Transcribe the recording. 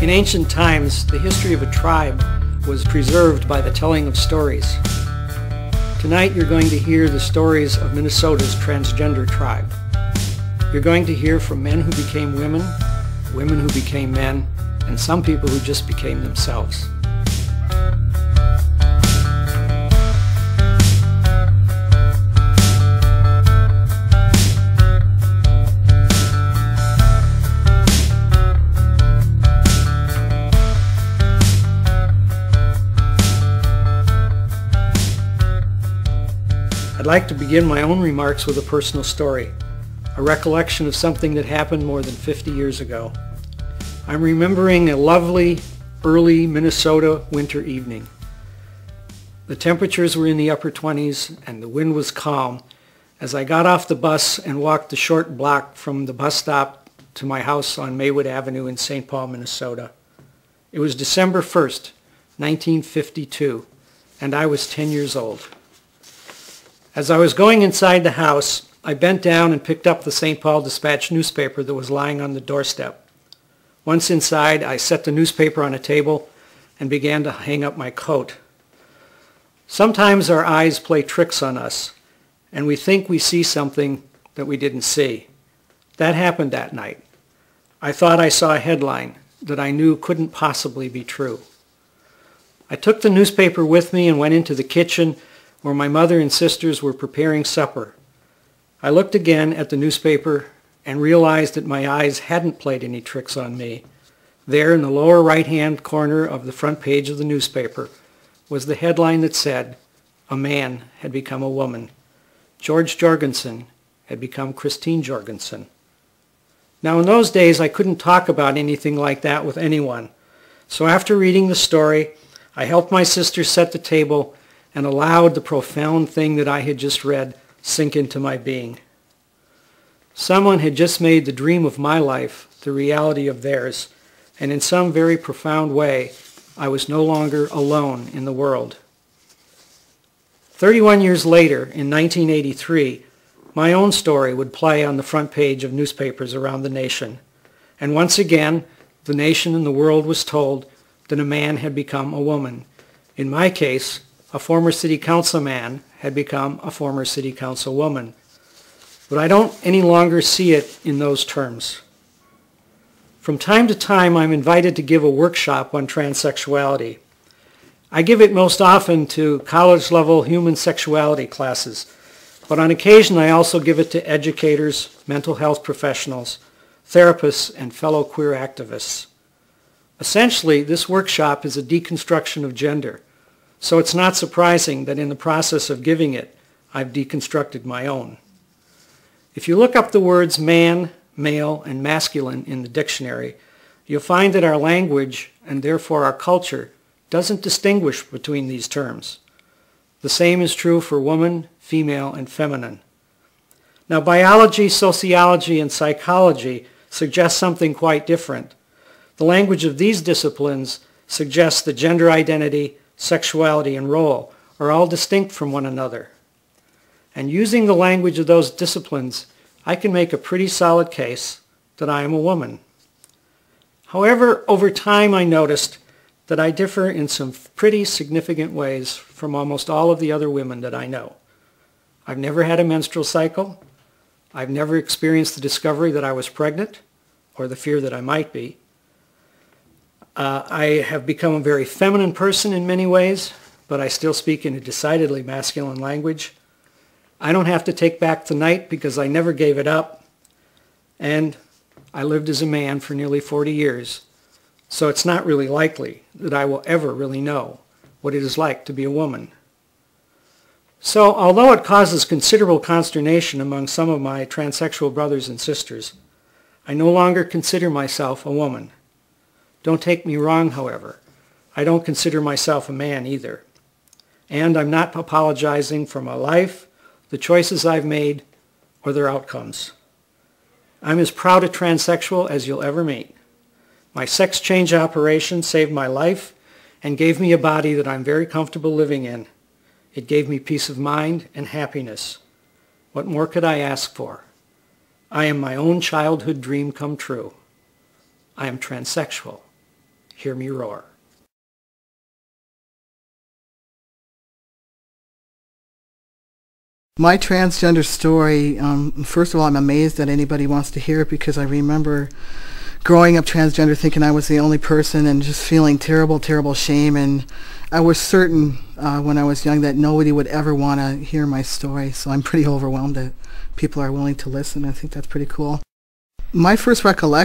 In ancient times, the history of a tribe was preserved by the telling of stories. Tonight you're going to hear the stories of Minnesota's transgender tribe. You're going to hear from men who became women, women who became men, and some people who just became themselves. I'd like to begin my own remarks with a personal story, a recollection of something that happened more than 50 years ago. I'm remembering a lovely, early Minnesota winter evening. The temperatures were in the upper 20s and the wind was calm as I got off the bus and walked the short block from the bus stop to my house on Maywood Avenue in St. Paul, Minnesota. It was December 1st, 1952, and I was 10 years old. As I was going inside the house, I bent down and picked up the St. Paul Dispatch newspaper that was lying on the doorstep. Once inside, I set the newspaper on a table and began to hang up my coat. Sometimes our eyes play tricks on us, and we think we see something that we didn't see. That happened that night. I thought I saw a headline that I knew couldn't possibly be true. I took the newspaper with me and went into the kitchen where my mother and sisters were preparing supper. I looked again at the newspaper and realized that my eyes hadn't played any tricks on me. There in the lower right-hand corner of the front page of the newspaper was the headline that said, "A man had become a woman. George Jorgensen had become Christine Jorgensen." Now in those days I couldn't talk about anything like that with anyone. So after reading the story, I helped my sister set the table and allowed the profound thing that I had just read sink into my being. Someone had just made the dream of my life the reality of theirs, and in some very profound way, I was no longer alone in the world. 31 years later, in 1983, my own story would play on the front page of newspapers around the nation. And once again, the nation and the world was told that a man had become a woman. In my case, a former city councilman had become a former city councilwoman. But I don't any longer see it in those terms. From time to time, I'm invited to give a workshop on transsexuality. I give it most often to college-level human sexuality classes, but on occasion I also give it to educators, mental health professionals, therapists, and fellow queer activists. Essentially, this workshop is a deconstruction of gender. So it's not surprising that in the process of giving it, I've deconstructed my own. If you look up the words man, male, and masculine in the dictionary, you'll find that our language, and therefore our culture, doesn't distinguish between these terms. The same is true for woman, female, and feminine. Now biology, sociology, and psychology suggest something quite different. The language of these disciplines suggests that gender identity, sexuality, and role are all distinct from one another. And using the language of those disciplines, I can make a pretty solid case that I am a woman. However, over time I noticed that I differ in some pretty significant ways from almost all of the other women that I know. I've never had a menstrual cycle. I've never experienced the discovery that I was pregnant or the fear that I might be. I have become a very feminine person in many ways, but I still speak in a decidedly masculine language. I don't have to take back the night because I never gave it up. And I lived as a man for nearly 40 years. So it's not really likely that I will ever really know what it is like to be a woman. So although it causes considerable consternation among some of my transsexual brothers and sisters, I no longer consider myself a woman. Don't take me wrong, however. I don't consider myself a man either. And I'm not apologizing for my life, the choices I've made, or their outcomes. I'm as proud a transsexual as you'll ever meet. My sex change operation saved my life and gave me a body that I'm very comfortable living in. It gave me peace of mind and happiness. What more could I ask for? I am my own childhood dream come true. I am transsexual. Hear me roar. My transgender story, first of all, I'm amazed that anybody wants to hear it, because I remember growing up transgender thinking I was the only person and just feeling terrible, terrible shame. And I was certain when I was young that nobody would ever want to hear my story. So I'm pretty overwhelmed that people are willing to listen. I think that's pretty cool. My first recollection